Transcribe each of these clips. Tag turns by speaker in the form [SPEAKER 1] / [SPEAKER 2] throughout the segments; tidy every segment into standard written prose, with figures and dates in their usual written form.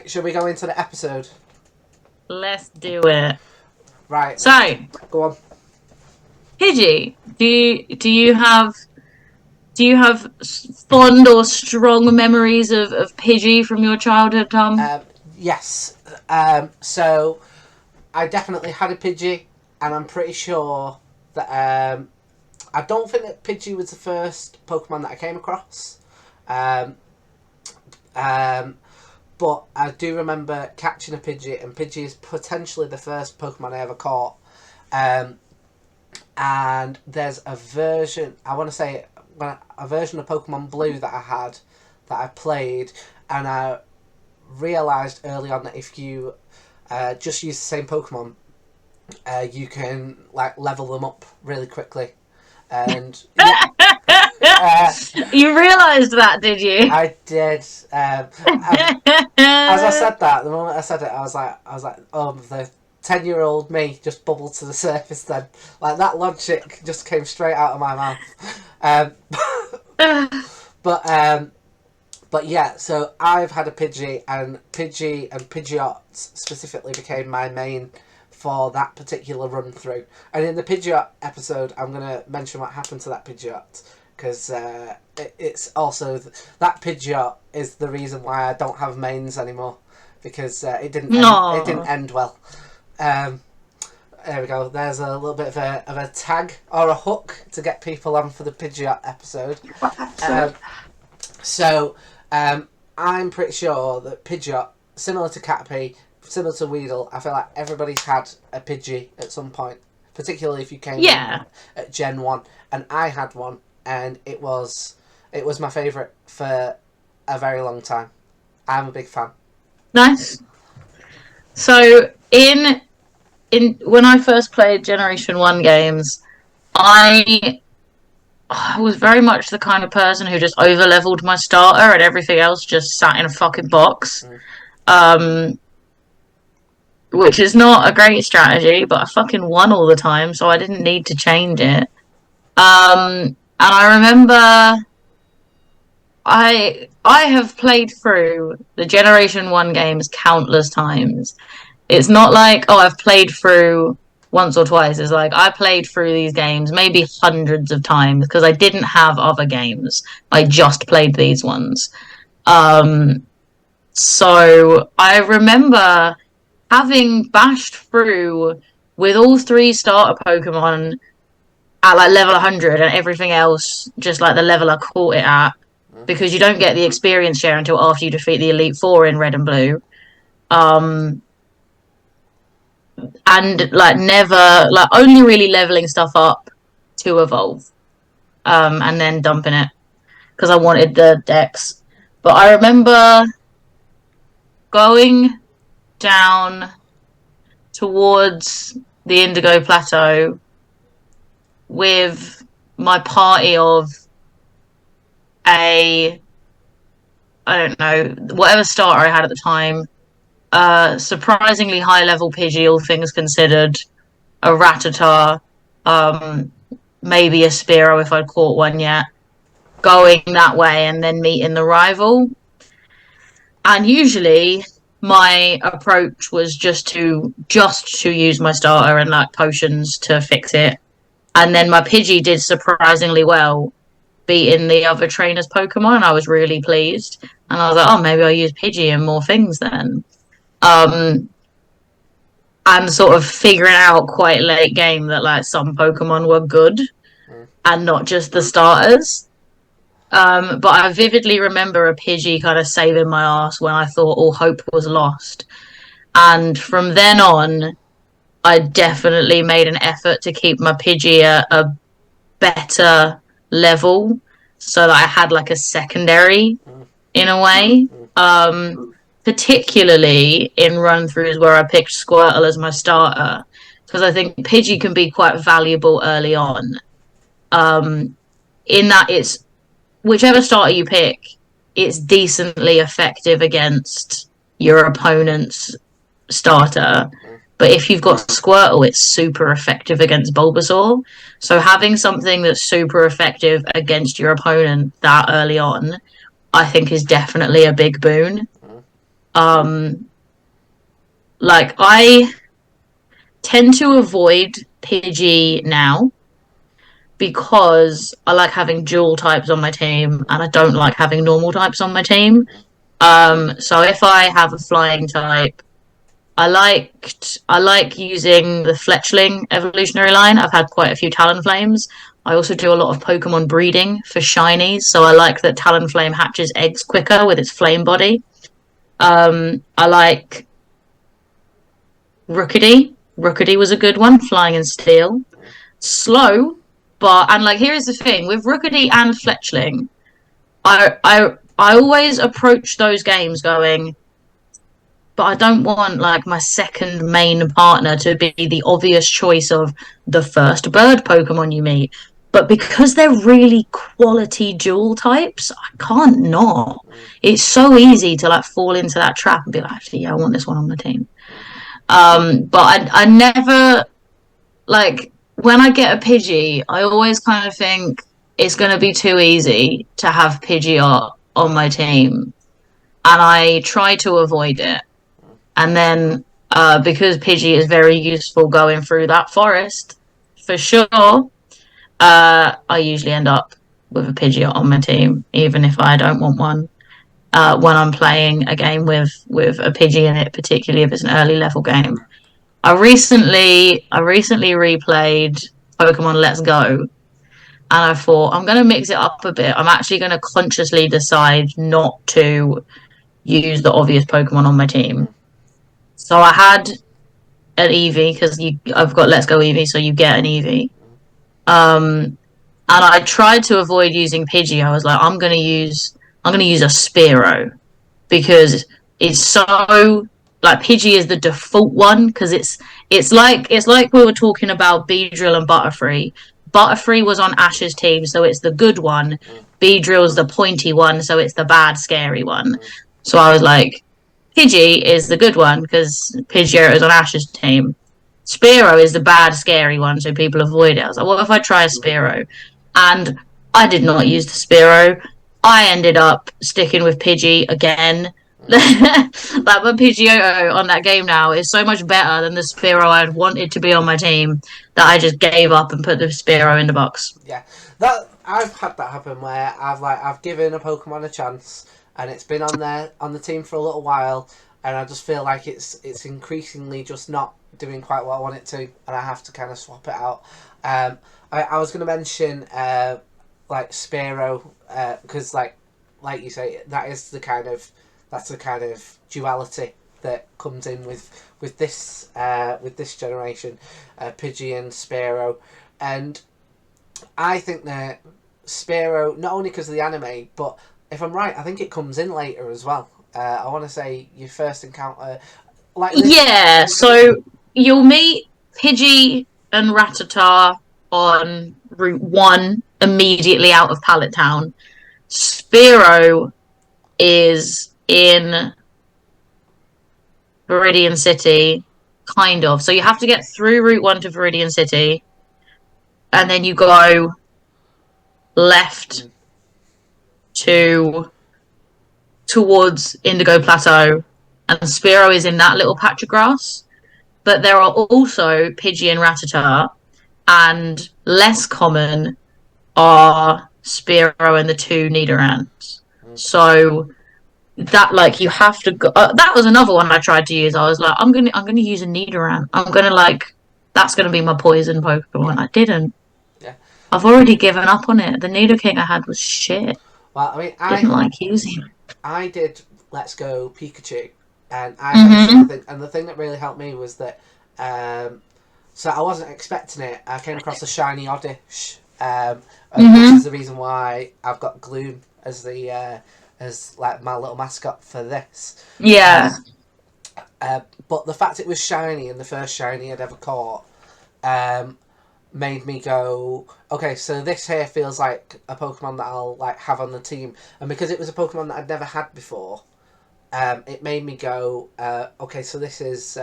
[SPEAKER 1] Right, shall we go into the episode?
[SPEAKER 2] Let's do it.
[SPEAKER 1] Right.
[SPEAKER 2] So,
[SPEAKER 1] Go on.
[SPEAKER 2] Pidgey, do you have fond or strong memories of Pidgey from your childhood, Tom?
[SPEAKER 1] Yes. So, I definitely had a Pidgey, and I'm pretty sure that I don't think that Pidgey was the first Pokemon that I came across. Um, but I do remember catching a Pidgey, and Pidgey is potentially the first Pokemon I ever caught. And there's a version, I want to say, a version of Pokemon Blue that I had, that I played, and I realised early on that if you just use the same Pokemon, you can like level them up really quickly. And
[SPEAKER 2] You realised that, did you?
[SPEAKER 1] I did. As I said that, the moment I said it, I was like, oh, the 10-year-old me just bubbled to the surface. Then, like that logic just came straight out of my mouth. But yeah, so I've had a Pidgey, and Pidgeot specifically became my main for that particular run through. And in the Pidgeot episode, I'm going to mention what happened to that Pidgeot, because it's also that Pidgeot is the reason why I don't have mains anymore, because it didn't end well. There we go. There's a little bit of a tag or a hook to get people on for the Pidgeot episode. So I'm pretty sure that Pidgeot, similar to Caterpie, similar to Weedle, I feel like everybody's had a Pidgey at some point, particularly if you came in at Gen 1. And I had one, and it was my favourite for a very long time. I'm a big fan.
[SPEAKER 2] Nice. So in when I first played Generation 1 games, I was very much the kind of person who just over-leveled my starter and everything else just sat in a fucking box. Which is not a great strategy, but I fucking won all the time, so I didn't need to change it. And I remember I have played through the Generation 1 games countless times. It's not like, oh, I've played through once or twice. It's like I played through these games maybe hundreds of times because I didn't have other games. I just played these ones. So I remember having bashed through with all 3 starter Pokemon at like level 100 and everything else just like the level I caught it at, because you don't get the experience share until after you defeat the Elite Four in Red and Blue. And like never, like only really leveling stuff up to evolve, and then dumping it because I wanted the dex. But I remember going down towards the Indigo Plateau with my party of I don't know, whatever starter I had at the time. Surprisingly high level Pidgey, all things considered. A Rattata, maybe a Spearow if I'd caught one yet. Going that way and then meeting the rival. And usually my approach was just to use my starter and like potions to fix it. And then my Pidgey did surprisingly well, beating the other trainers' Pokemon. I was really pleased. And I was like, oh, maybe I'll use Pidgey in more things then. And sort of figuring out quite late game that like some Pokemon were good and not just the starters. But I vividly remember a Pidgey kind of saving my ass when I thought all hope was lost. And from then on, I definitely made an effort to keep my Pidgey at a better level so that I had like a secondary in a way. Particularly in run-throughs where I picked Squirtle as my starter, because I think Pidgey can be quite valuable early on. In that it's whichever starter you pick, it's decently effective against your opponent's starter. But if you've got Squirtle, it's super effective against Bulbasaur. So having something that's super effective against your opponent that early on, I think is definitely a big boon. Like I tend to avoid Pidgey now because I like having dual types on my team and I don't like having normal types on my team. So if I have a flying type, I like using the Fletchling evolutionary line. I've had quite a few Talonflames. I also do a lot of Pokemon breeding for shinies, so I like that Talonflame hatches eggs quicker with its flame body. I like Rookity. Rookity was a good one, flying and steel. Slow, but and like here's the thing with Rookity and Fletchling, I always approach those games going, but I don't want like my second main partner to be the obvious choice of the first bird Pokemon you meet. But because they're really quality dual types, I can't not. It's so easy to like fall into that trap and be like, actually, yeah, I want this one on my team. But I never like when I get a Pidgey, I always kind of think it's going to be too easy to have Pidgeot on my team, and I try to avoid it. And then because Pidgey is very useful going through that forest, for sure, I usually end up with a Pidgeot on my team, even if I don't want one. When I'm playing a game with a Pidgey in it, particularly if it's an early level game. I recently replayed Pokemon Let's Go, and I thought I'm going to mix it up a bit. I'm actually going to consciously decide not to use the obvious Pokemon on my team. So I had an Eevee because I've got Let's Go Eevee, so you get an Eevee. Um, and I tried to avoid using Pidgey. I was like, I'm gonna use a Spearow because it's so like Pidgey is the default one because it's like we were talking about Beedrill and Butterfree. Butterfree was on Ash's team, so it's the good one. Beedrill's the pointy one, so it's the bad, scary one. So I was like, Pidgey is the good one because Pidgeotto is on Ash's team. Spearow is the bad, scary one, so people avoid it. I was like, what if I try a Spearow? And I did not use the Spearow. I ended up sticking with Pidgey again. Like my Pidgeotto on that game now is so much better than the Spearow I had wanted to be on my team that I just gave up and put the Spearow in the box.
[SPEAKER 1] Yeah, that I've had that happen where I've given a Pokemon a chance and it's been on the team for a little while, and I just feel like it's increasingly just not doing quite what I want it to, and I have to kind of swap it out. I was going to mention like Spearow because like you say that's the kind of duality that comes in with this generation, Pidgey and Spearow, and I think that Spearow, not only because of the anime, but if I'm right, I think it comes in later as well. I want to say your first encounter, like this.
[SPEAKER 2] Yeah, so you'll meet Pidgey and Rattata on Route 1 immediately out of Pallet Town. Spearow is in Viridian City, kind of. So you have to get through Route 1 to Viridian City, and then you go left to towards Indigo Plateau, and Spearow is in that little patch of grass. But there are also Pidgey and Rattata, and less common are Spearow and the two Nidorans. So that like you have to go. That was another one I tried to use. I was like, I'm gonna use a Nidoran. I'm gonna like that's gonna be my poison Pokemon. I didn't.
[SPEAKER 1] Yeah.
[SPEAKER 2] I've already given up on it. The Nidoking I had was shit.
[SPEAKER 1] Well, I mean,
[SPEAKER 2] Didn't like using it.
[SPEAKER 1] I did Let's Go Pikachu, and I had a similar
[SPEAKER 2] Mm-hmm.
[SPEAKER 1] thing. And the thing that really helped me was that, so I wasn't expecting it. I came across a shiny Oddish, which
[SPEAKER 2] Mm-hmm.
[SPEAKER 1] is the reason why I've got Gloom as the as like my little mascot for this.
[SPEAKER 2] Yeah.
[SPEAKER 1] But the fact it was shiny and the first shiny I'd ever caught, um, made me go, okay, so this here feels like a Pokemon that I'll like have on the team, and because it was a Pokemon that I'd never had before, it made me go, okay, so this is.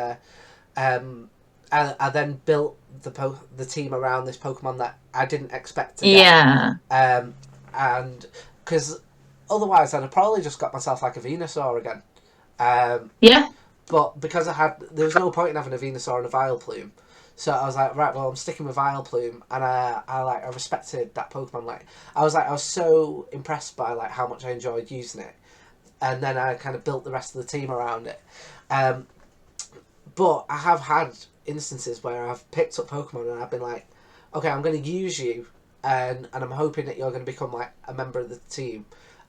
[SPEAKER 1] I then built the team around this Pokemon that I didn't expect to get,
[SPEAKER 2] Yeah.
[SPEAKER 1] and because otherwise I'd have probably just got myself like a Venusaur again,
[SPEAKER 2] Yeah.
[SPEAKER 1] But because there was no point in having a Venusaur and a Vileplume. So I was like, right, well, I'm sticking with Vileplume, and I respected that Pokemon. Like, I was so impressed by like how much I enjoyed using it, and then I kind of built the rest of the team around it. But I have had instances where I've picked up Pokemon and I've been like, okay, I'm going to use you, and I'm hoping that you're going to become like a member of the team.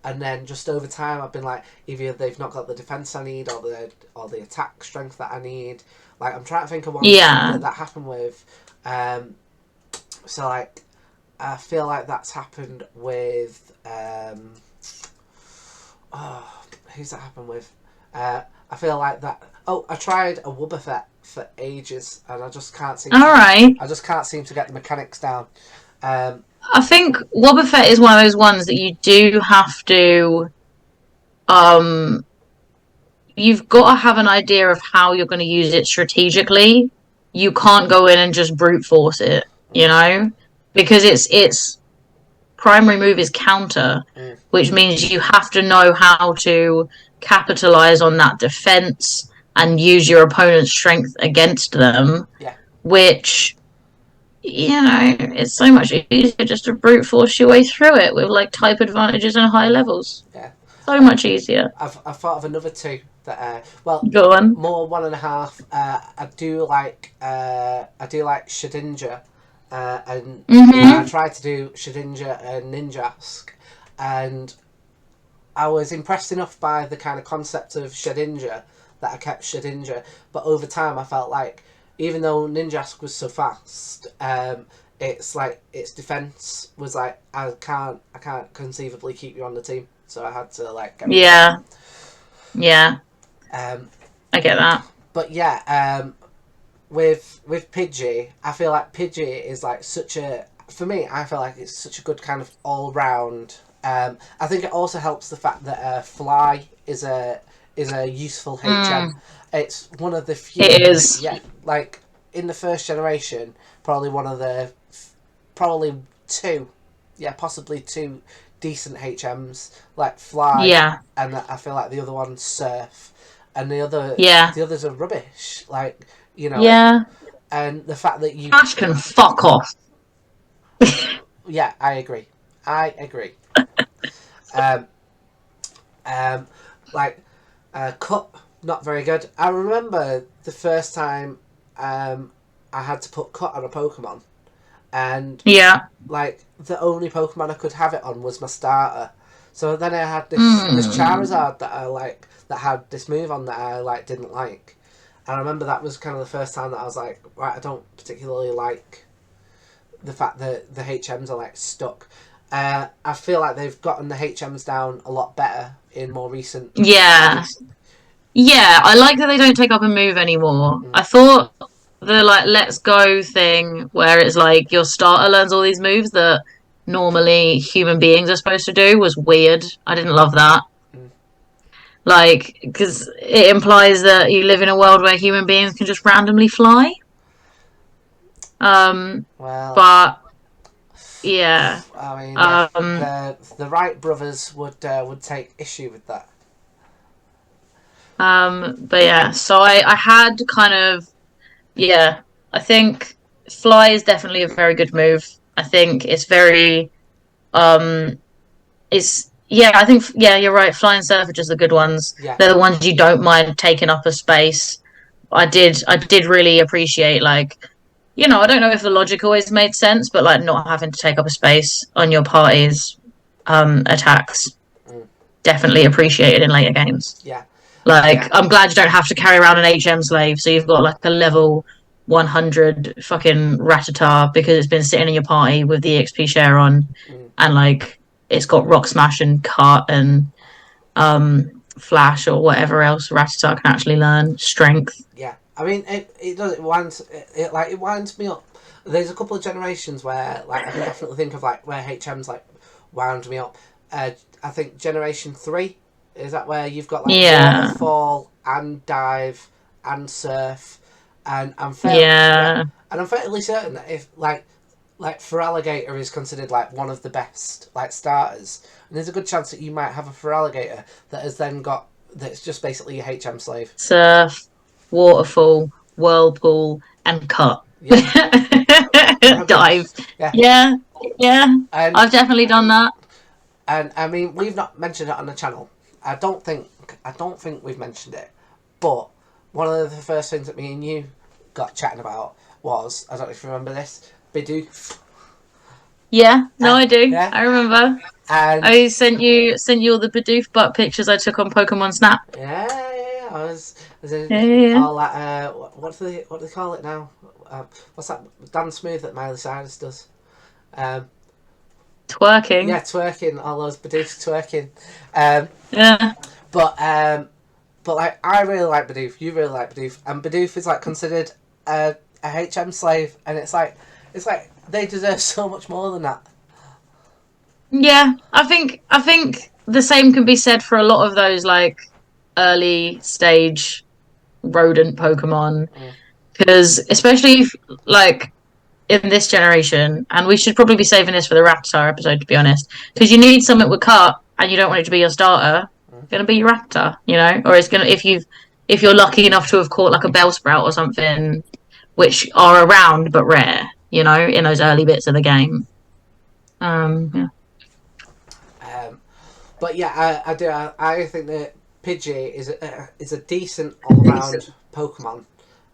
[SPEAKER 1] And then just over time, I've been like, either they've not got the defense I need or the attack strength that I need. Like, I'm trying to think of one
[SPEAKER 2] Yeah.
[SPEAKER 1] that happened with. So like, I feel like that's happened with. Who's that happened with? I feel like that. Oh, I tried a Wobbuffet for ages, and I just can't seem.
[SPEAKER 2] All right.
[SPEAKER 1] I just can't seem to get the mechanics down.
[SPEAKER 2] I think Wobbuffet is one of those ones that you do have to. Um, you've got to have an idea of how you're going to use it strategically. You can't go in and just brute force it, you know, because its primary move is counter,
[SPEAKER 1] Mm.
[SPEAKER 2] which means you have to know how to capitalize on that defense and use your opponent's strength against them,
[SPEAKER 1] Yeah.
[SPEAKER 2] which, you know, it's so much easier just to brute force your way through it with like type advantages and high levels.
[SPEAKER 1] Yeah.
[SPEAKER 2] So much easier.
[SPEAKER 1] I've thought of another two that well,
[SPEAKER 2] Go on.
[SPEAKER 1] more 1.5. I do like Shedinja, and I
[SPEAKER 2] Mm-hmm.
[SPEAKER 1] tried to do Shedinja and Ninjask, and I was impressed enough by the kind of concept of Shedinja that I kept Shedinja, but over time I felt like even though Ninjask was so fast, it's like its defense was like I can't conceivably keep you on the team, so I had to like get rid of
[SPEAKER 2] Yeah. Yeah.
[SPEAKER 1] it.
[SPEAKER 2] I get that.
[SPEAKER 1] But yeah, with Pidgey, I feel like Pidgey is like such a for me. I feel like it's such a good kind of all round. I think it also helps the fact that Fly is a useful HM.
[SPEAKER 2] Mm,
[SPEAKER 1] It's one of the few,
[SPEAKER 2] it is.
[SPEAKER 1] yeah, like in the first generation, probably one of the probably two, yeah, possibly two decent HMs like Fly,
[SPEAKER 2] Yeah.
[SPEAKER 1] and I feel like the other one's Surf, and
[SPEAKER 2] Yeah.
[SPEAKER 1] the others are rubbish. Like, you know,
[SPEAKER 2] Yeah.
[SPEAKER 1] and the fact that you,
[SPEAKER 2] Ash can fuck off.
[SPEAKER 1] yeah, I agree, I agree. Um, um, like, Cut, not very good. I remember the first time, I had to put Cut on a Pokemon, and
[SPEAKER 2] Yeah.
[SPEAKER 1] like the only Pokemon I could have it on was my starter. So then I had this
[SPEAKER 2] Mm.
[SPEAKER 1] Charizard that I like that had this move on that I like didn't like, and I remember that was kind of the first time that I was like, right, I don't particularly like the fact that the HMs are like stuck. I feel like they've gotten the HMs down a lot better in more recent
[SPEAKER 2] Yeah.
[SPEAKER 1] years.
[SPEAKER 2] Yeah. I like that they don't take up a move anymore.
[SPEAKER 1] Mm.
[SPEAKER 2] I thought the like let's go thing where it's like your starter learns all these moves that normally human beings are supposed to do was weird. I didn't love that.
[SPEAKER 1] Mm.
[SPEAKER 2] Like, because it implies that you live in a world where human beings can just randomly fly. Um,
[SPEAKER 1] Well,
[SPEAKER 2] but yeah.
[SPEAKER 1] I mean,
[SPEAKER 2] Um,
[SPEAKER 1] the Wright brothers would take issue with that.
[SPEAKER 2] but yeah, so I had kind of, yeah, I think fly is definitely a very good move. I think it's very, um, it's, yeah, I think, yeah, you're right. Fly and surf are just the good ones.
[SPEAKER 1] Yeah.
[SPEAKER 2] They're the ones you don't mind taking up a space. I did really appreciate, like, you know, I don't know if the logic always made sense, but like not having to take up a space on your party's attacks,
[SPEAKER 1] Mm.
[SPEAKER 2] definitely appreciated in later games.
[SPEAKER 1] Yeah.
[SPEAKER 2] Like,
[SPEAKER 1] Yeah.
[SPEAKER 2] I'm glad you don't have to carry around an HM slave, so you've got like a level 100 fucking Rattata because it's been sitting in your party with the EXP share on,
[SPEAKER 1] Mm.
[SPEAKER 2] and like it's got Rock Smash and Cut and Flash or whatever else Rattata can actually learn. Strength.
[SPEAKER 1] Yeah. I mean, it does it winds me up. There's a couple of generations where like I can definitely think of like where HM's like wound me up. I think generation 3 is that where you've got like
[SPEAKER 2] Yeah.
[SPEAKER 1] waterfall and dive and surf, and
[SPEAKER 2] Yeah.
[SPEAKER 1] I'm fairly certain that if like Feraligatr is considered like one of the best like starters, and there's a good chance that you might have a Feraligatr that has then got That's just basically your HM slave.
[SPEAKER 2] Surf, waterfall, whirlpool, and cut.
[SPEAKER 1] Yeah, pretty
[SPEAKER 2] Dive.
[SPEAKER 1] much. Yeah,
[SPEAKER 2] Yeah, yeah.
[SPEAKER 1] and
[SPEAKER 2] I've definitely done that.
[SPEAKER 1] I mean, we've not mentioned it on the channel. I don't think we've mentioned it, but one of the first things that me and you got chatting about was, I don't know if you remember this, Bidoof.
[SPEAKER 2] Yeah, no, I do.
[SPEAKER 1] Yeah,
[SPEAKER 2] I remember.
[SPEAKER 1] and
[SPEAKER 2] I sent you all the Bidoof butt pictures I took on Pokemon Snap.
[SPEAKER 1] yeah, I was in
[SPEAKER 2] Yeah, yeah, yeah.
[SPEAKER 1] all that. What do they call it now? What's that dance move that Miley Cyrus does? Um,
[SPEAKER 2] Twerking.
[SPEAKER 1] yeah, twerking. All those Bidoofs twerking. Um,
[SPEAKER 2] Yeah.
[SPEAKER 1] but um, but like I really like Bidoof. You really like Bidoof, and Bidoof is like considered a HM slave, and it's like they deserve so much more than that.
[SPEAKER 2] Yeah, I think the same can be said for a lot of those like early stage rodent Pokemon
[SPEAKER 1] Mm.
[SPEAKER 2] because especially if, like in this generation, and we should probably be saving this for the Raptor episode to be honest, because you need something with cut and you don't want it to be your starter.
[SPEAKER 1] Mm.
[SPEAKER 2] It's gonna be your Raptor, or it's gonna if you're lucky enough to have caught like a Bellsprout or something, which are around but rare, in those early bits of the game. Yeah.
[SPEAKER 1] Um, but yeah, I do. I think that Pidgey is a decent all round Pokemon,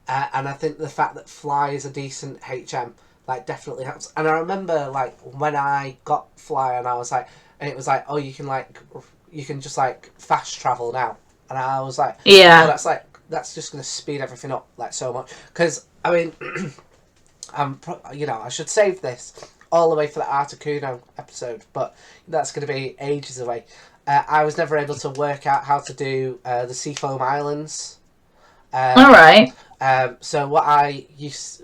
[SPEAKER 1] and I think the fact that Fly is a decent HM like definitely helps. And I remember like when I got Fly, and I was like, and it was like, oh, you can just like fast travel now, and I was like, oh,
[SPEAKER 2] Yeah.
[SPEAKER 1] that's just gonna speed everything up like so much. Because I mean, I should save this all the way for the Articuno episode, but that's going to be ages away. I was never able to work out how to do the Seafoam Islands.
[SPEAKER 2] All
[SPEAKER 1] Um,
[SPEAKER 2] right.
[SPEAKER 1] so what I used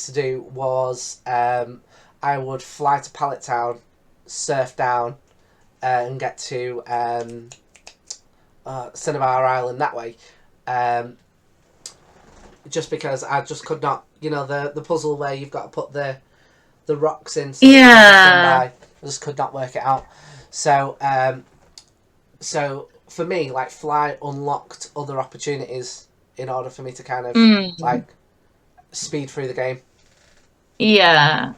[SPEAKER 1] to do was I would fly to Pallet Town, surf down, and get to Cinnabar Island that way. Um, just because I just could not, the puzzle where you've got to put the rocks in so that you don't have to run by.
[SPEAKER 2] Yeah.
[SPEAKER 1] I just could not work it out. So for me, like Fly unlocked other opportunities in order for me to kind of
[SPEAKER 2] Mm.
[SPEAKER 1] like speed through the game.
[SPEAKER 2] Yeah.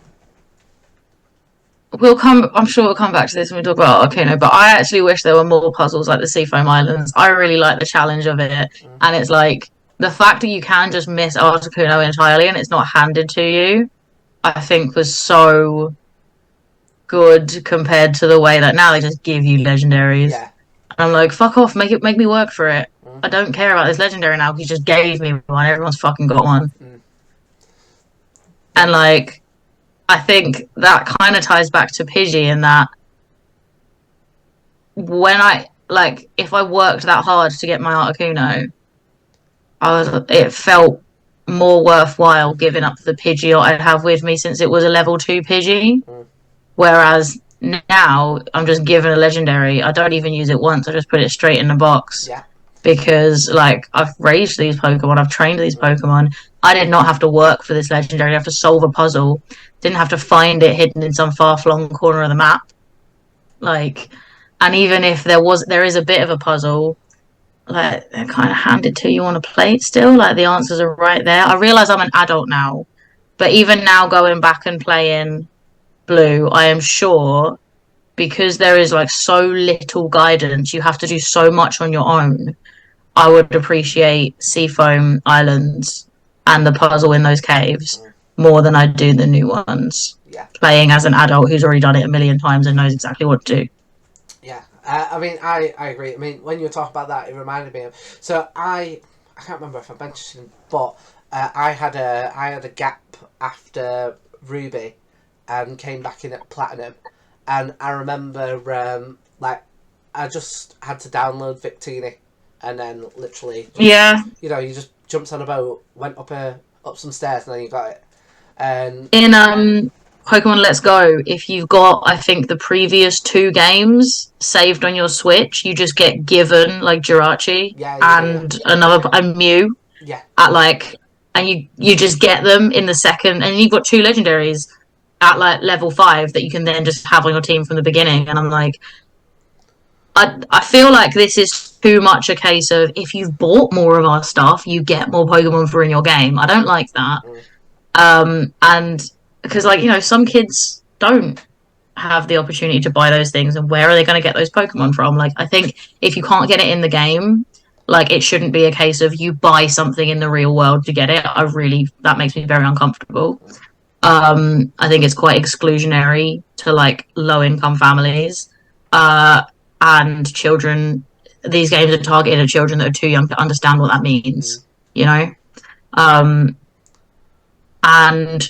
[SPEAKER 2] I'm sure we'll come back to this when we talk about Arcano, but I actually wish there were more puzzles like the Seafoam Islands. I really like the challenge of it.
[SPEAKER 1] Mm.
[SPEAKER 2] And it's like the fact that you can just miss Articuno entirely and it's not handed to you, I think was so good compared to the way that now they just give you legendaries.
[SPEAKER 1] Yeah.
[SPEAKER 2] And I'm like, fuck off, make me work for it.
[SPEAKER 1] Mm.
[SPEAKER 2] I don't care about this legendary now because you just gave me one. Everyone's fucking got one.
[SPEAKER 1] Mm.
[SPEAKER 2] And
[SPEAKER 1] Yeah.
[SPEAKER 2] like I think that kind of ties back to Pidgey in that when if I worked that hard to get my Articuno, it felt more worthwhile giving up the Pidgey I'd have with me since it was a level 2 Pidgey.
[SPEAKER 1] Mm.
[SPEAKER 2] Whereas now I'm just given a legendary. I don't even use it once. I just put it straight in the box
[SPEAKER 1] Yeah.
[SPEAKER 2] because like I've raised these Pokemon, I've trained these
[SPEAKER 1] Mm.
[SPEAKER 2] Pokemon. I did not have to work for this legendary. I have to solve a puzzle. Didn't have to find it hidden in some far-flung corner of the map. Like, and even if there is a bit of a puzzle, like they're kind of handed to you on a plate still. Like the answers are right there. I realize I'm an adult now, but even now going back and playing Blue, I am sure because there is like so little guidance, you have to do so much on your own. I would appreciate Seafoam Islands and the puzzle in those caves
[SPEAKER 1] Mm.
[SPEAKER 2] more than I do the new ones.
[SPEAKER 1] Yeah.
[SPEAKER 2] Playing as an adult who's already done it a million times and knows exactly what to do.
[SPEAKER 1] Yeah. I mean, I agree. I mean, when you were talking about that, it reminded me of. So I can't remember if I mentioned, but I had a gap after Ruby, and came back in at Platinum, and I remember like I just had to download Victini, and then literally just
[SPEAKER 2] Yeah.
[SPEAKER 1] you just jumped on a boat, went up some stairs, and then you got it. And
[SPEAKER 2] In Pokemon Let's Go, if you've got I think the previous two games saved on your Switch, you just get given like Jirachi
[SPEAKER 1] yeah, you do.
[SPEAKER 2] and a Mew
[SPEAKER 1] Yeah,
[SPEAKER 2] at like and you just get them in the second and you've got two legendaries at like level 5 that you can then just have on your team from the beginning and I'm like I feel like this is too much a case of if you've bought more of our stuff, you get more Pokemon for in your game. I don't like that.
[SPEAKER 1] Mm,
[SPEAKER 2] And because like some kids don't have the opportunity to buy those things, and where are they going to get those Pokemon from? Like, I think if you can't get it in the game, like it shouldn't be a case of you buy something in the real world to get it. That makes me very uncomfortable.
[SPEAKER 1] mm,
[SPEAKER 2] I think it's quite exclusionary to like low income families, uh, and children. These games are targeted at children that are too young to understand what that
[SPEAKER 1] mm,
[SPEAKER 2] means, you know. Um, and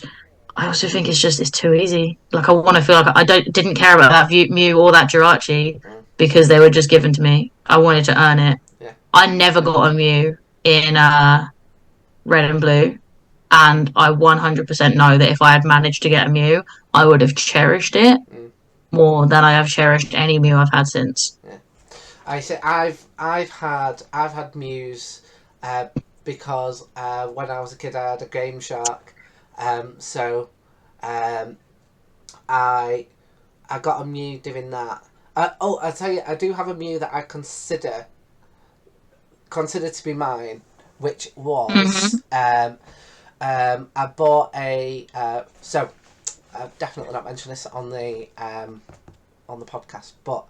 [SPEAKER 2] I also think it's too easy. Like I want to feel like I didn't care about that Mew or that Jirachi
[SPEAKER 1] mm.
[SPEAKER 2] because they were just given to me. I wanted to earn it.
[SPEAKER 1] Yeah.
[SPEAKER 2] I never got a Mew in Red and Blue, and I 100% know that if I had managed to get a Mew, I would have cherished it
[SPEAKER 1] Mm,
[SPEAKER 2] more than I have cherished any Mew I've had since.
[SPEAKER 1] yeah. I say I've had Muse, uh, because when I was a kid I had a Game Shark, so um, I I got a Mew doing that. I tell you, I do have a Mew that I consider to be mine, which
[SPEAKER 2] Mm-hmm.
[SPEAKER 1] was I bought a so I've definitely not mentioned this on the podcast, but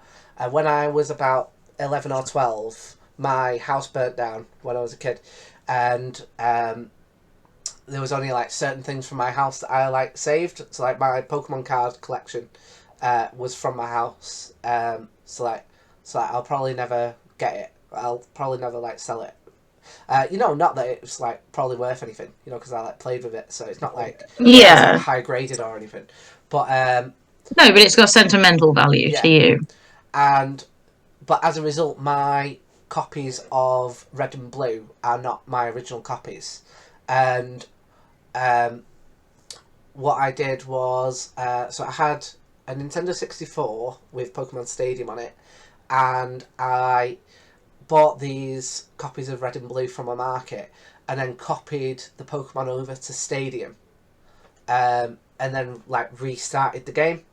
[SPEAKER 1] when I was about 11 or 12, my house burnt down when I was a kid, and there was only like certain things from my house that I like saved. So like my Pokemon card collection was from my house. So I'll probably never get it. I'll probably never like sell it. Not that it's like probably worth anything. Because I like played with it, so it's not like it's like
[SPEAKER 2] Yeah.
[SPEAKER 1] high graded or anything. But
[SPEAKER 2] No, but it's got sentimental value to
[SPEAKER 1] yeah,
[SPEAKER 2] you.
[SPEAKER 1] and but as a result, my copies of Red and Blue are not my original copies, and um, what I did was so I had a Nintendo 64 with Pokemon Stadium on it, and I bought these copies of Red and Blue from a market, and then copied the Pokemon over to Stadium, and then like restarted the game.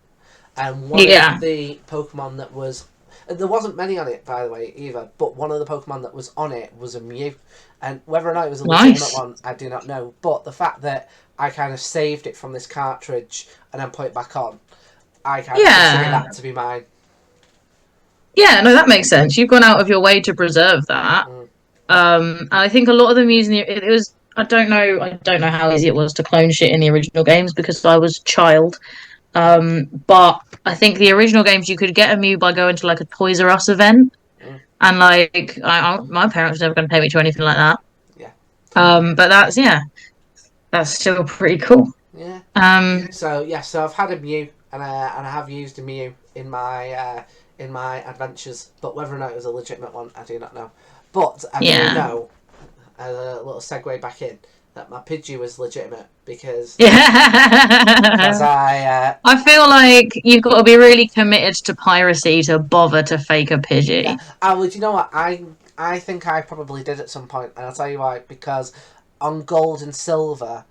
[SPEAKER 1] And one of
[SPEAKER 2] Yeah.
[SPEAKER 1] the Pokemon that was, there wasn't many on it by the way either, but one of the Pokemon that was on it was a Mew, and whether or not it was a legitimate
[SPEAKER 2] Nice.
[SPEAKER 1] one I do not know, but the fact that I kind of saved it from this cartridge and then put it back on, I kind of consider
[SPEAKER 2] Yeah.
[SPEAKER 1] that to be mine.
[SPEAKER 2] Yeah, no, that makes sense. You've gone out of your way to preserve that.
[SPEAKER 1] Mm,
[SPEAKER 2] And I think a lot of them using it was I don't know how easy it was to clone shit in the original games because I was a child. But I think the original games you could get a Mew by going to like a Toys R Us event,
[SPEAKER 1] mm,
[SPEAKER 2] and like my parents were never going to pay me to anything like that.
[SPEAKER 1] yeah,
[SPEAKER 2] But that's still pretty cool.
[SPEAKER 1] yeah.
[SPEAKER 2] Um,
[SPEAKER 1] So I've had a Mew, and I have used a Mew in my adventures, but whether or not it was a legitimate one, I do not know. But I do
[SPEAKER 2] yeah,
[SPEAKER 1] know, a little segue back in, that my Pidgey was legitimate because
[SPEAKER 2] yeah. I feel like you've got to be really committed to piracy to bother to fake a
[SPEAKER 1] yeah.
[SPEAKER 2] Pidgey.
[SPEAKER 1] Well, do you know what? I think I probably did at some point, and I'll tell you why. Because on Gold and Silver,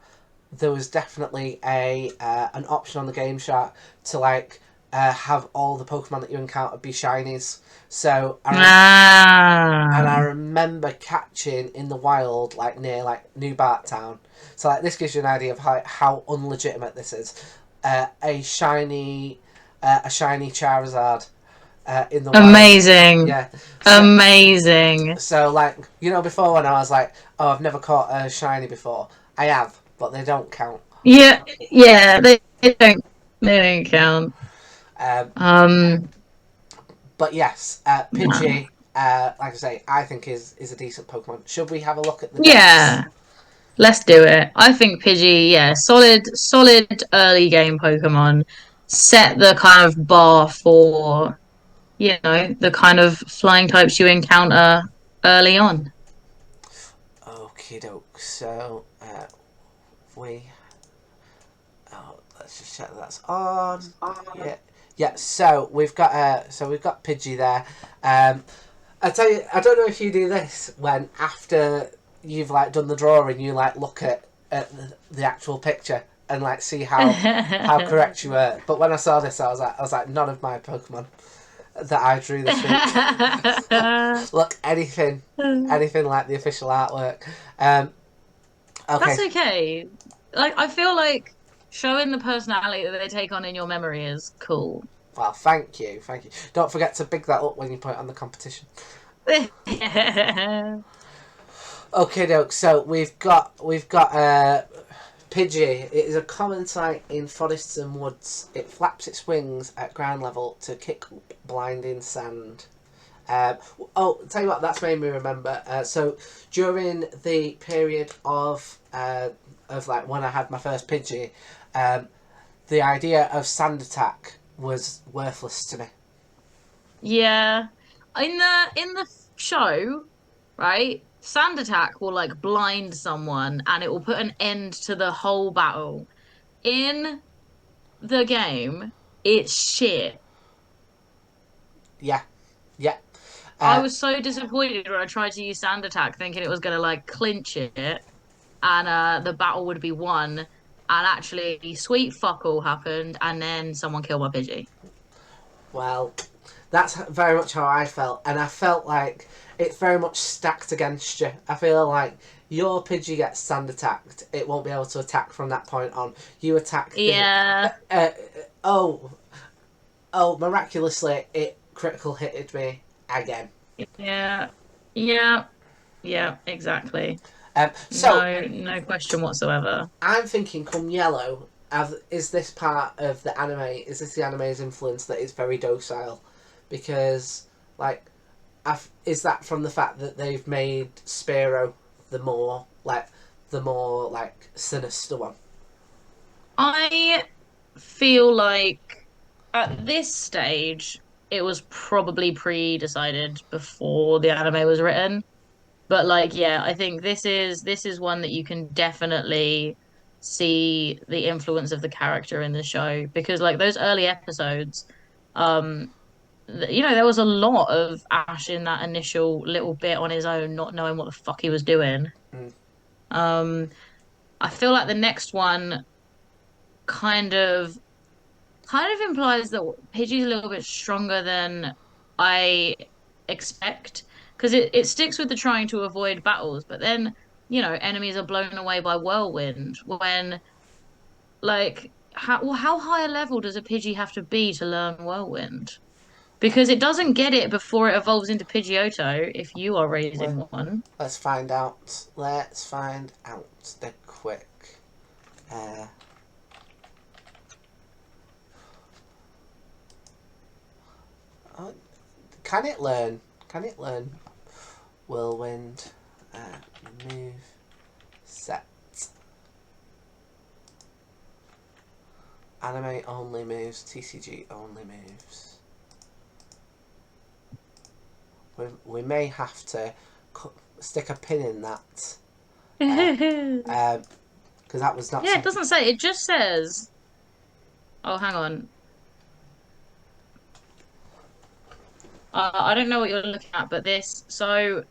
[SPEAKER 1] there was definitely a an option on the Game Shark to like have all the Pokemon that you encounter be shinies. So and I
[SPEAKER 2] Ah.
[SPEAKER 1] remember catching in the wild, like near like New Bartown. So like this gives you an idea of how unlegitimate this is. A shiny Charizard in the wild.
[SPEAKER 2] Amazing.
[SPEAKER 1] Yeah. So
[SPEAKER 2] Amazing.
[SPEAKER 1] like before when I was like, oh, I've never caught a shiny before. I have, but they don't count.
[SPEAKER 2] Yeah, yeah, they don't count.
[SPEAKER 1] Um,
[SPEAKER 2] Um,
[SPEAKER 1] but yes,
[SPEAKER 2] no.
[SPEAKER 1] Pidgey, like I say, I think is a decent Pokemon. Should we have a look at the dex?
[SPEAKER 2] Yeah, let's do it. I think Pidgey, yeah, solid early game Pokemon. Set the kind of bar for, the kind of flying types you encounter early on.
[SPEAKER 1] Okie doke. So we let's just check that's on. Yeah, yeah. So we've got Pidgey there. I tell you, I don't know if you do this when after you've like done the drawing, you like look at the actual picture and like see how correct you were. But when I saw this, I was like none of my Pokemon. that I drew this week. Look, anything like the official artwork. Okay.
[SPEAKER 2] That's okay. Like, I feel like showing the personality that they take on in your memory is cool.
[SPEAKER 1] Well, thank you. Don't forget to big that up when you put it on the competition. Okay, doke. So we've got Pidgey. It is a common sight in forests and woods. It flaps its wings at ground level to kick up blinding sand. Tell you what, that's made me remember. So during the period of like when I had my first Pidgey, the idea of sand attack was worthless to me.
[SPEAKER 2] Yeah. In the show, right? Sand attack will like blind someone and it will put an end to the whole battle. In the game, it's shit.
[SPEAKER 1] Yeah, yeah.
[SPEAKER 2] I was so disappointed when I tried to use sand attack thinking it was gonna like clinch it and the battle would be won. And actually sweet fuck all happened and then someone killed my Pidgey.
[SPEAKER 1] Well, that's very much how I felt, and I felt like it's very much stacked against you. I feel like your Pidgey gets sand attacked, it won't be able to attack from that point on. You attack the...
[SPEAKER 2] Yeah.
[SPEAKER 1] Miraculously, it critical hitted me again.
[SPEAKER 2] Yeah. Yeah. Yeah, exactly.
[SPEAKER 1] So
[SPEAKER 2] No question whatsoever.
[SPEAKER 1] I'm thinking, come yellow, is this part of the anime? Is this the anime's influence that it's very docile? Because, like, is that from the fact that they've made Spearow the more sinister one?
[SPEAKER 2] I feel like at this stage it was probably pre-decided before the anime was written. But like, yeah, I think this is one that you can definitely see the influence of the character in the show because like those early episodes, um, there was a lot of Ash in that initial little bit on his own, not knowing what the fuck he was doing.
[SPEAKER 1] Mm.
[SPEAKER 2] Um, I feel like the next one kind of implies that Pidgey's a little bit stronger than I expect because it sticks with the trying to avoid battles, but then enemies are blown away by whirlwind when like how high a level does a Pidgey have to be to learn whirlwind? Because it doesn't get it before it evolves into Pidgeotto if you are raising one.
[SPEAKER 1] Let's find out. Dead quick. Uh, can it learn? Whirlwind? Move. Set. Anime only moves. TCG only moves. We may have to stick a pin in that. Because that was not...
[SPEAKER 2] Yeah, it doesn't say. It just says... Oh, hang on. I don't know what you're looking at, but so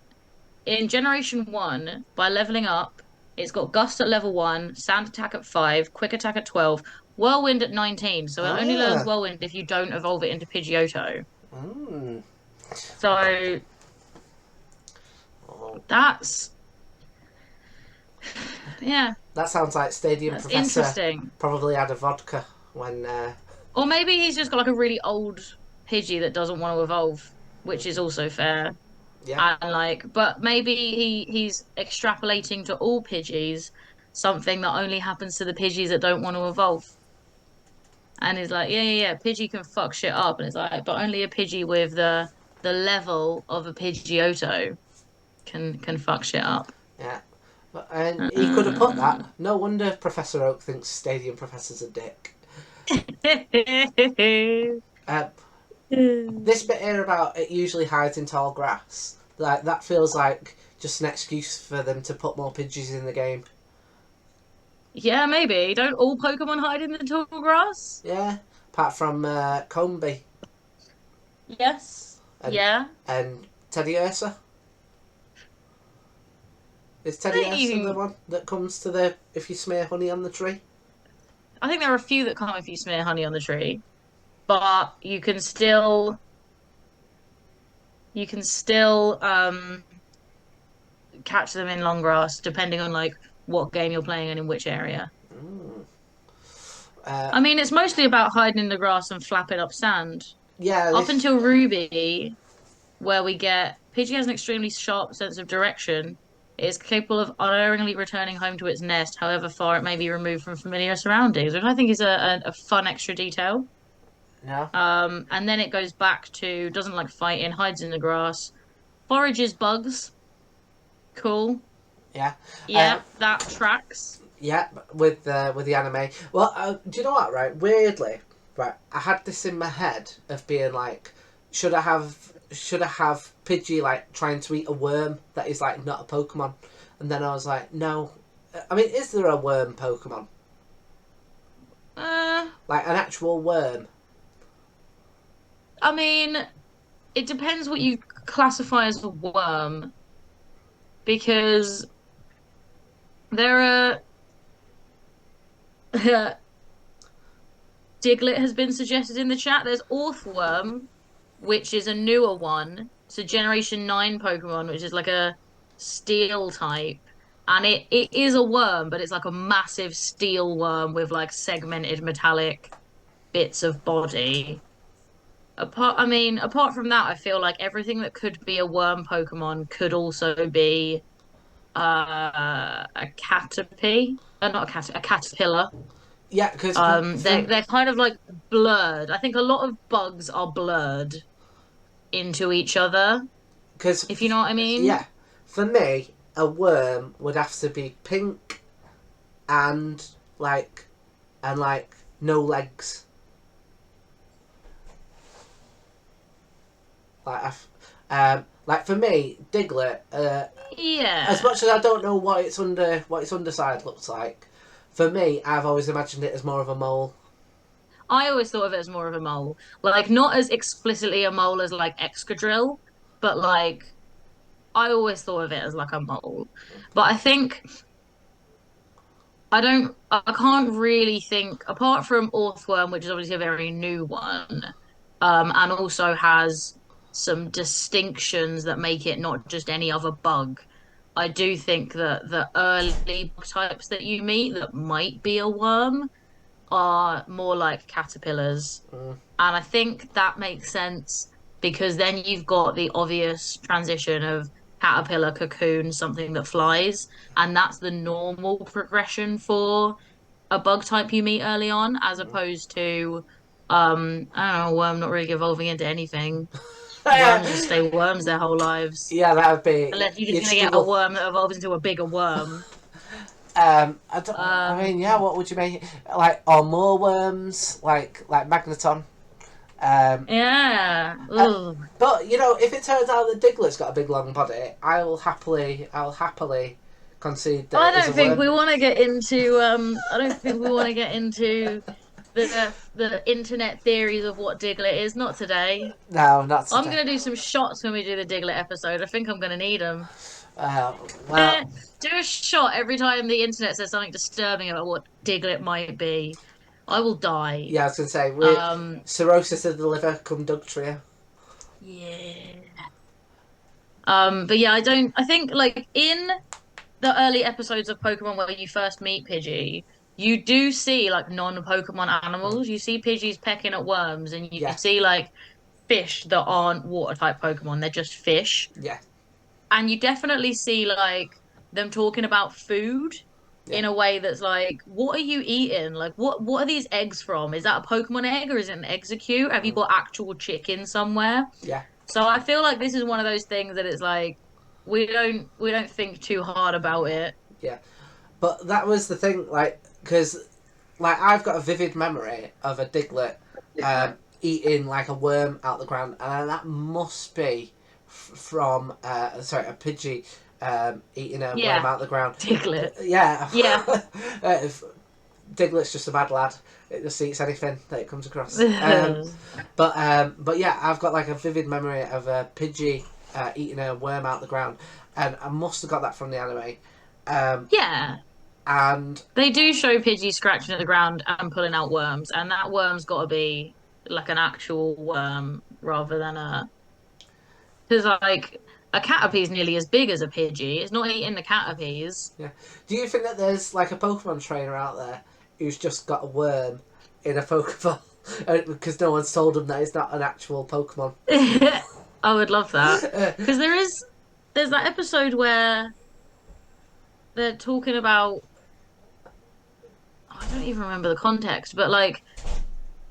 [SPEAKER 2] in Generation 1, by leveling up, it's got Gust at level 1, Sand Attack at 5, Quick Attack at 12, Whirlwind at 19. So it only learns Whirlwind if you don't evolve it into Pidgeotto.
[SPEAKER 1] Mm.
[SPEAKER 2] So that's... Yeah.
[SPEAKER 1] That sounds like Stadium
[SPEAKER 2] That's
[SPEAKER 1] Professor
[SPEAKER 2] interesting.
[SPEAKER 1] probably had a vodka when...
[SPEAKER 2] Or maybe he's just got like a really old Pidgey that doesn't want to evolve, which is also fair.
[SPEAKER 1] Yeah.
[SPEAKER 2] And like, but maybe he's extrapolating to all Pidgeys something that only happens to the Pidgeys that don't want to evolve. And he's like, yeah, Pidgey can fuck shit up. And it's like, but only a Pidgey with the level of a Pidgeotto can fuck shit up.
[SPEAKER 1] Yeah. And he could have put that. No wonder Professor Oak thinks Stadium Professor's a dick. This bit here about it usually hides in tall grass, like that feels like just an excuse for them to put more Pidgeys in the game.
[SPEAKER 2] Yeah, maybe. Don't all Pokemon hide in the tall grass?
[SPEAKER 1] Yeah, apart from Combee.
[SPEAKER 2] Yes. Yeah.
[SPEAKER 1] And Teddiursa. Is Teddiursa the one that comes to if you smear honey on the tree?
[SPEAKER 2] I think there are a few that come if you smear honey on the tree, but you can still you can still catch them in long grass, depending on like what game you're playing and in which area.
[SPEAKER 1] Mm. Uh,
[SPEAKER 2] I mean, it's mostly about hiding in the grass and flapping up sand.
[SPEAKER 1] yeah,
[SPEAKER 2] Up until Ruby, where we get Pidgey has an extremely sharp sense of direction. It is capable of unerringly returning home to its nest, however far it may be removed from familiar surroundings, which I think is a fun extra detail.
[SPEAKER 1] no,
[SPEAKER 2] And then it goes back to doesn't like fighting, hides in the grass, forages bugs. Cool.
[SPEAKER 1] yeah.
[SPEAKER 2] Yeah, that tracks.
[SPEAKER 1] Yeah, with the anime. Well, do you know what? Right, weirdly, right, I had this in my head of being like, should I have Pidgey like trying to eat a worm that is like not a Pokemon, and then I was like, no. I mean, is there a worm Pokemon,
[SPEAKER 2] Uh,
[SPEAKER 1] like an actual worm?
[SPEAKER 2] I mean, it depends what you classify as a worm, because there are Diglett has been suggested in the chat. There's Orthworm, which is a newer one. So Generation 9 Pokemon, which is like a steel type. And it is a worm, but it's like a massive steel worm with like segmented metallic bits of body. Apart from that, I feel like everything that could be a worm Pokemon could also be a Caterpie, not a caterpillar.
[SPEAKER 1] Yeah, because
[SPEAKER 2] They're kind of like blurred. I think a lot of bugs are blurred into each other, if you know what I mean.
[SPEAKER 1] yeah, for me, a worm would have to be pink and like and no legs. Like for me, Diglett. As
[SPEAKER 2] Yeah.
[SPEAKER 1] much as I don't know what its underside looks like, for me, I've always imagined it as more of a mole.
[SPEAKER 2] I always thought of it as more of a mole. Like not as explicitly a mole as like Excadrill, but like I always thought of it as like a mole. But I think I can't really think apart from Orthworm, which is obviously a very new one, and also has some distinctions that make it not just any other bug. I do think that the early bug types that you meet that might be a worm are more like caterpillars.
[SPEAKER 1] Mm.
[SPEAKER 2] And I think that makes sense because then you've got the obvious transition of caterpillar, cocoon, something that flies. And that's the normal progression for a bug type you meet early on, as opposed to, I don't know, a worm not really evolving into anything. Worms just stay worms their whole lives.
[SPEAKER 1] Yeah, that would be
[SPEAKER 2] Unless you're just
[SPEAKER 1] you'd
[SPEAKER 2] going to get a
[SPEAKER 1] struggle.
[SPEAKER 2] worm that evolves into a bigger worm.
[SPEAKER 1] I don't. I mean, yeah.
[SPEAKER 2] Um,
[SPEAKER 1] What would you make? Like, or more worms? Like Magneton. Um,
[SPEAKER 2] yeah.
[SPEAKER 1] uh,
[SPEAKER 2] Ugh.
[SPEAKER 1] but you know, if it turns out that Diglett's got a big long body, I'll happily concede that
[SPEAKER 2] I
[SPEAKER 1] it is a
[SPEAKER 2] don't think
[SPEAKER 1] worm.
[SPEAKER 2] we want to get into I don't think we want to get into the internet theories of what Diglett is. Not today.
[SPEAKER 1] No, not
[SPEAKER 2] I'm
[SPEAKER 1] today.
[SPEAKER 2] gonna do some shots when we do the Diglett episode. I think I'm gonna need them.
[SPEAKER 1] Uh, well,
[SPEAKER 2] Do a shot every time the internet says something disturbing about what Diglett might be. I will die.
[SPEAKER 1] yeah, I was gonna say we
[SPEAKER 2] Um,
[SPEAKER 1] cirrhosis of the liver, come Dugtrio.
[SPEAKER 2] yeah. But yeah, I think like in the early episodes of Pokemon where you first meet Pidgey, you do see like non-Pokemon
[SPEAKER 1] Mm.
[SPEAKER 2] animals. You see Pidgeys pecking at worms, and you
[SPEAKER 1] Yeah,
[SPEAKER 2] see like fish that aren't water type Pokemon. They're just fish.
[SPEAKER 1] yeah,
[SPEAKER 2] And you definitely see like them talking about food
[SPEAKER 1] yeah,
[SPEAKER 2] in a way that's like, what are you eating? Like what are these eggs from? Is that a Pokemon egg or is it an Execute? Have you
[SPEAKER 1] mm.
[SPEAKER 2] got actual chicken somewhere?
[SPEAKER 1] Yeah.
[SPEAKER 2] So I feel like this is one of those things that it's like we don't think too hard about it.
[SPEAKER 1] Yeah. But that was the thing, like, because like I've got a vivid memory of a Diglett eating like a worm out the ground, and that must be from a Pidgey eating a worm
[SPEAKER 2] Yeah,
[SPEAKER 1] out the ground.
[SPEAKER 2] Diglett.
[SPEAKER 1] Yeah,
[SPEAKER 2] Yeah.
[SPEAKER 1] if Diglett's just a bad lad. It just eats anything that it comes across. But yeah, I've got like a vivid memory of a Pidgey eating a worm out the ground, and I must have got that from the anime. Um,
[SPEAKER 2] Yeah.
[SPEAKER 1] and
[SPEAKER 2] They do show Pidgey scratching at the ground and pulling out worms, and that worm's got to be like an actual worm rather than a Because like a caterpie is nearly as big as a Pidgey. It's not eating the caterpies.
[SPEAKER 1] Yeah. Do you think that there's like a Pokemon trainer out there who's just got a worm in a Pokeball because no one's told him that it's not an actual Pokemon?
[SPEAKER 2] I would love that. Because there's that episode where they're talking about, I don't even remember the context, but like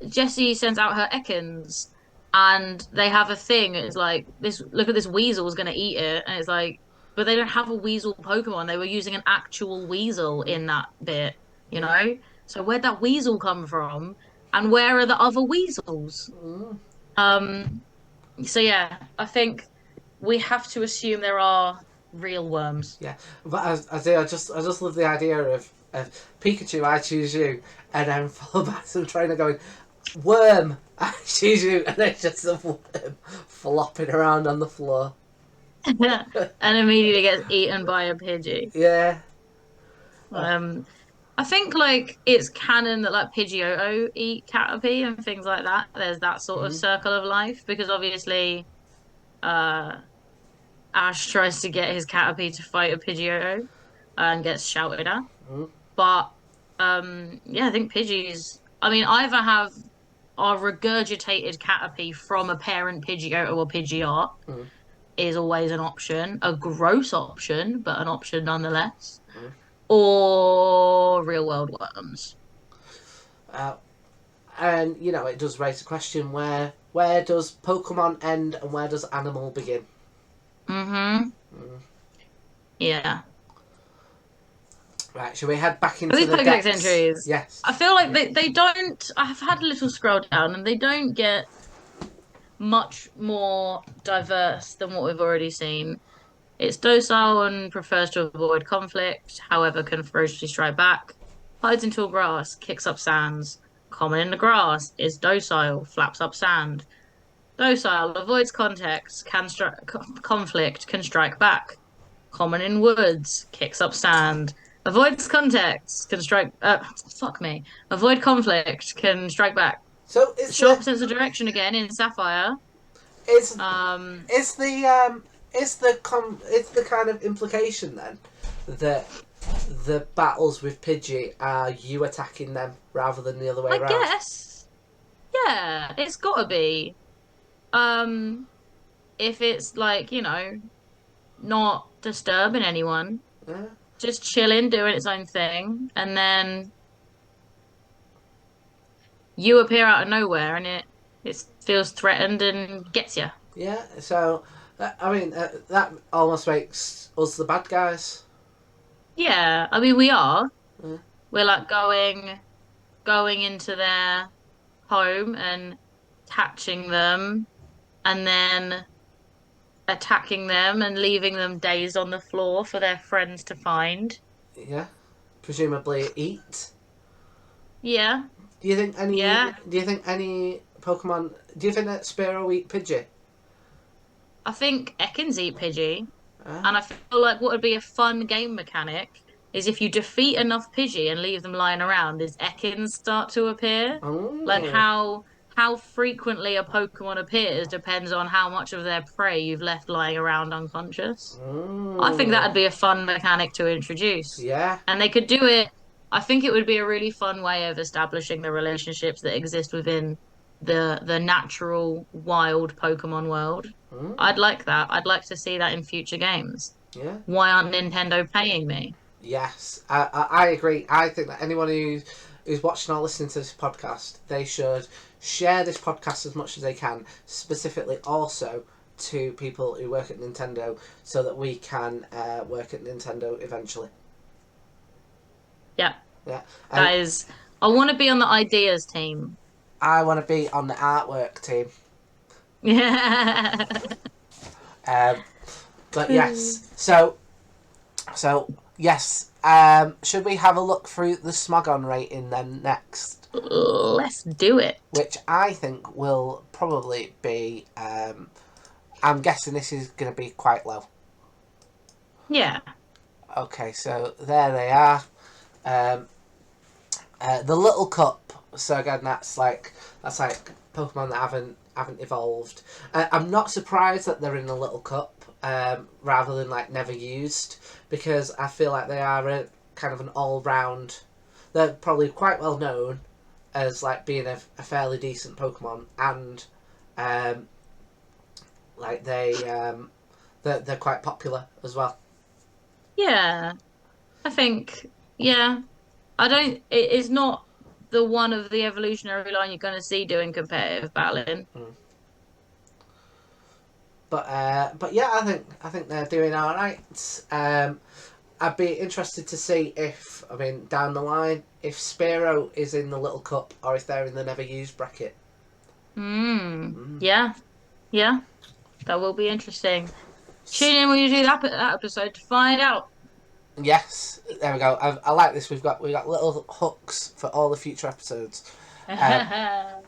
[SPEAKER 2] Jessie sends out her Ekans and they have a thing. It's like this, look at this weasel's gonna eat it, and it's like, but they don't have a weasel Pokemon. They were using an actual weasel
[SPEAKER 1] Mm,
[SPEAKER 2] in that bit, you
[SPEAKER 1] yeah.
[SPEAKER 2] know? So where'd that weasel come from? And where are the other weasels?
[SPEAKER 1] Mm,
[SPEAKER 2] Um, so yeah, I think we have to assume there are real worms.
[SPEAKER 1] yeah. But I do. I just love the idea of Pikachu, I choose you, and then followed by some trainer going, worm, I choose you, and then just a worm flopping around on the floor.
[SPEAKER 2] And immediately gets eaten by a Pidgey.
[SPEAKER 1] Yeah. Uh,
[SPEAKER 2] Um, I think like it's canon that like Pidgeotto eat Caterpie and things like that. There's that sort of
[SPEAKER 1] mm,
[SPEAKER 2] circle of life because obviously uh Ash tries to get his Caterpie to fight a Pidgeotto and gets shouted at.
[SPEAKER 1] mm,
[SPEAKER 2] But yeah, I think Pidgeys I mean either have our regurgitated Caterpie from a parent Pidgeotto or Pidgeot
[SPEAKER 1] mm,
[SPEAKER 2] is always an option, a gross option, but an option nonetheless.
[SPEAKER 1] mm.
[SPEAKER 2] Or real world worms.
[SPEAKER 1] Uh, and you know, it does raise a question: where does Pokemon end and where does Animal begin?
[SPEAKER 2] Mm-hmm.
[SPEAKER 1] Mm.
[SPEAKER 2] Yeah.
[SPEAKER 1] Right, shall we head back
[SPEAKER 2] Are
[SPEAKER 1] into
[SPEAKER 2] these
[SPEAKER 1] the
[SPEAKER 2] Pokedex
[SPEAKER 1] depths?
[SPEAKER 2] entries?
[SPEAKER 1] Yes.
[SPEAKER 2] I feel like they don't. I've had a little scroll down and they don't get much more diverse than what we've already seen. It's docile and prefers to avoid conflict, however, can ferociously strike back. Hides in tall grass, kicks up sands. Common in the grass, is docile, flaps up sand. Docile, avoids context, conflict, can strike back. Common in woods, kicks up sand. Avoids context, can strike. Fuck me. Avoid conflict, can strike back.
[SPEAKER 1] So
[SPEAKER 2] Sharp sense of direction again in Sapphire.
[SPEAKER 1] is
[SPEAKER 2] Um,
[SPEAKER 1] is the is the kind of implication then that the battles with Pidgey are you attacking them rather than the other way
[SPEAKER 2] I
[SPEAKER 1] around?
[SPEAKER 2] guess, yeah, it's gotta be. Um, if it's like, not disturbing anyone,
[SPEAKER 1] Yeah.
[SPEAKER 2] just chilling, doing its own thing, and then you appear out of nowhere and it feels threatened and gets you.
[SPEAKER 1] Yeah. So I mean that almost makes us the bad guys.
[SPEAKER 2] Yeah, I mean we are.
[SPEAKER 1] Yeah.
[SPEAKER 2] We're like going into their home and catching them and then attacking them and leaving them dazed on the floor for their friends to find.
[SPEAKER 1] Yeah. Presumably eat.
[SPEAKER 2] Yeah,
[SPEAKER 1] Do you think any?
[SPEAKER 2] yeah.
[SPEAKER 1] Do you think any Pokemon? Do you think that Spearow eat Pidgey?
[SPEAKER 2] I think Ekans eat Pidgey.
[SPEAKER 1] Uh,
[SPEAKER 2] And I feel like what would be a fun game mechanic is if you defeat enough Pidgey and leave them lying around, is Ekans start to appear? Like
[SPEAKER 1] oh.
[SPEAKER 2] how frequently a Pokemon appears depends on how much of their prey you've left lying around unconscious. I think that'd
[SPEAKER 1] Oh.
[SPEAKER 2] be a fun mechanic to introduce.
[SPEAKER 1] Yeah.
[SPEAKER 2] And they could do it. I think it would be a really fun way of establishing the relationships that exist within the natural wild Pokemon world.
[SPEAKER 1] Mm,
[SPEAKER 2] I'd like that. I'd like to see that in future games.
[SPEAKER 1] yeah.
[SPEAKER 2] Why aren't Nintendo paying me?
[SPEAKER 1] Yes. I agree. I think that anyone who's watching or listening to this podcast, they should share this podcast as much as they can. Specifically, also to people who work at Nintendo, so that we can work at Nintendo eventually.
[SPEAKER 2] Yeah,
[SPEAKER 1] Yeah.
[SPEAKER 2] that
[SPEAKER 1] And
[SPEAKER 2] is. I want to be on the ideas team.
[SPEAKER 1] I want to be on the artwork team.
[SPEAKER 2] Yeah.
[SPEAKER 1] Um, but yes, so yes. Should we have a look through the Smogon rating then next?
[SPEAKER 2] Let's do it.
[SPEAKER 1] Which I think will probably be. I'm guessing this is going to be quite low.
[SPEAKER 2] Yeah.
[SPEAKER 1] Okay, so there they are. Um, the little cup. So again, that's like Pokemon that haven't evolved. I'm not surprised that they're in the Little Cup rather than like never used, because I feel like they are a kind of an all round. They're probably quite well known as like being a fairly decent Pokemon, and like they're quite popular as well.
[SPEAKER 2] Yeah, I think, yeah. I don't, it's not the one of the evolutionary line you're going to see doing competitive battling.
[SPEAKER 1] Mm. But yeah, I think they're doing all right. I'd be interested to see if, I mean, down the line, if Spearow is in the Little Cup or if they're in the never used bracket. Mm.
[SPEAKER 2] Yeah, yeah, that will be interesting. Tune in when you do that episode to find out.
[SPEAKER 1] Yes, there we go. I like this. We've got little hooks for all the future episodes.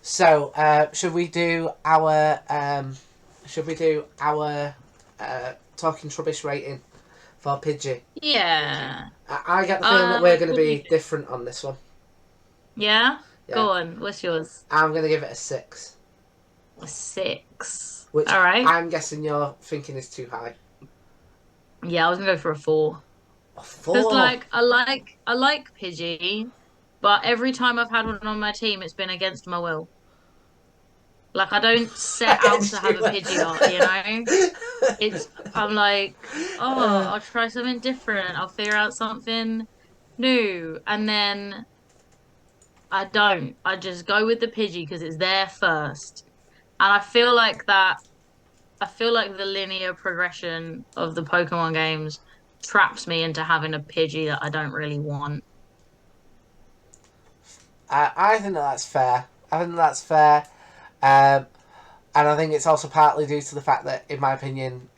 [SPEAKER 1] So should we do our Talking Trubbish rating for Pidgey?
[SPEAKER 2] Yeah.
[SPEAKER 1] I get the feeling that we're going to
[SPEAKER 2] What do you
[SPEAKER 1] be
[SPEAKER 2] think?
[SPEAKER 1] different on this one.
[SPEAKER 2] Yeah?
[SPEAKER 1] Yeah,
[SPEAKER 2] Go on. What's yours?
[SPEAKER 1] I'm going to give it a 6,
[SPEAKER 2] A 6.
[SPEAKER 1] which
[SPEAKER 2] All right.
[SPEAKER 1] I'm guessing you're thinking is too high.
[SPEAKER 2] Yeah, I was gonna go for a 4.
[SPEAKER 1] A
[SPEAKER 2] Because
[SPEAKER 1] 4.
[SPEAKER 2] I like Pidgey, but every time I've had one on my team, it's been against my will. Like I don't set out to have a Pidgeot, you know? It's I'm like, oh, I'll try something different. I'll figure out something new. And then I don't. I just go with the Pidgey because it's there first. And I feel like the linear progression of the Pokemon games traps me into having a Pidgey that I don't really want.
[SPEAKER 1] I think that's fair. I think that's fair. Um, and I think it's also partly due to the fact that, in my opinion,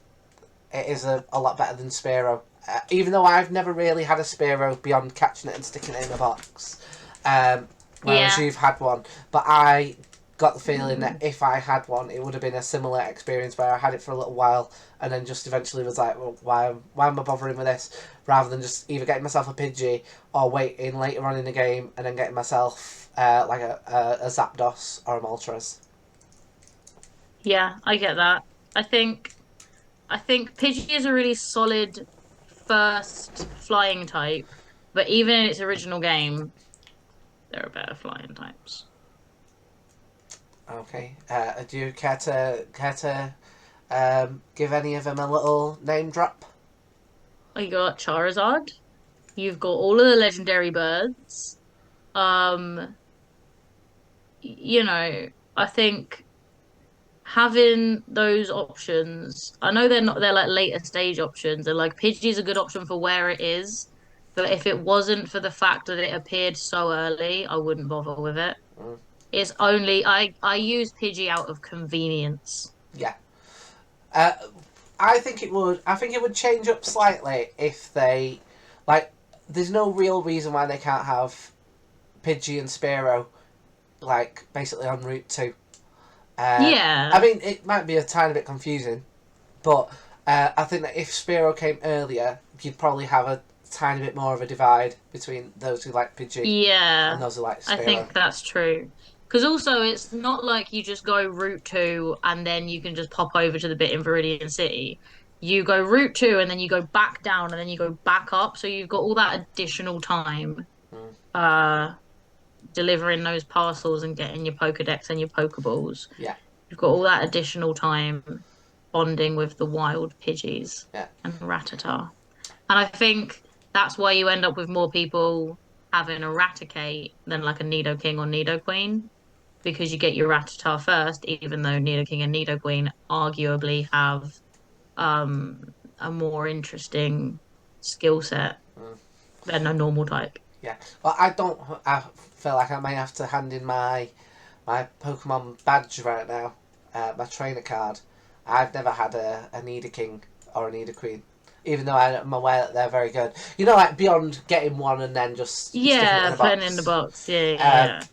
[SPEAKER 1] it is a lot better than Spearow. Even though I've never really had a Spearow beyond catching it and sticking it in a box, whereas
[SPEAKER 2] Yeah.
[SPEAKER 1] you've had one. But I got the feeling that if I had one, it would have been a similar experience where I had it for a little while and then just eventually was like, well, why am I bothering with this? Rather than just either getting myself a Pidgey or waiting later on in the game and then getting myself like a Zapdos or a Moltres.
[SPEAKER 2] Yeah, I get that. I think I think Pidgey is a really solid first flying type, but even in its original game, there are better flying types.
[SPEAKER 1] Okay. Do you care to give any of them a little name drop?
[SPEAKER 2] You got Charizard, you've got all of the legendary birds. Um, you know, I think having those options, I know they're like later stage options, and like Pidgey's a good option for where it is, but if it wasn't for the fact that it appeared so early, I wouldn't bother with it.
[SPEAKER 1] Mm,
[SPEAKER 2] It's only I use Pidgey out of convenience.
[SPEAKER 1] yeah. Uh, I think it would. I think it would change up slightly if they, like. There's no real reason why they can't have Pidgey and Spearow, like basically on Route 2. I
[SPEAKER 2] Yeah.
[SPEAKER 1] mean, it might be a tiny bit confusing, but I think that if Spearow came earlier, you'd probably have a tiny bit more of a divide between those who like Pidgey
[SPEAKER 2] Yeah.
[SPEAKER 1] and those who like
[SPEAKER 2] I
[SPEAKER 1] Spearow.
[SPEAKER 2] think that's true. Because also, it's not like you just go Route 2 and then you can just pop over to the bit in Viridian City. You go Route 2 and then you go back down and then you go back up. So you've got all that additional time
[SPEAKER 1] Mm,
[SPEAKER 2] uh delivering those parcels and getting your Pokedex and your Pokeballs.
[SPEAKER 1] yeah,
[SPEAKER 2] You've got all that additional time bonding with the wild Pidgeys
[SPEAKER 1] yeah,
[SPEAKER 2] and Rattata. And I think that's why you end up with more people having a Raticate than like a Nidoking or Nidoqueen, because you get your Rattata first, even though Nidoking and Nidoqueen arguably have a more interesting skill set
[SPEAKER 1] mm,
[SPEAKER 2] than a normal type.
[SPEAKER 1] yeah. Well, I don't. I feel like I may have to hand in my Pokemon badge right now, my trainer card. I've never had a Nidoking or a Nidoqueen, even though I'm aware that they're very good. You know, like beyond getting one and then just sticking it in
[SPEAKER 2] Yeah,
[SPEAKER 1] a
[SPEAKER 2] putting it in the
[SPEAKER 1] box.
[SPEAKER 2] box. Yeah,
[SPEAKER 1] Um,
[SPEAKER 2] yeah.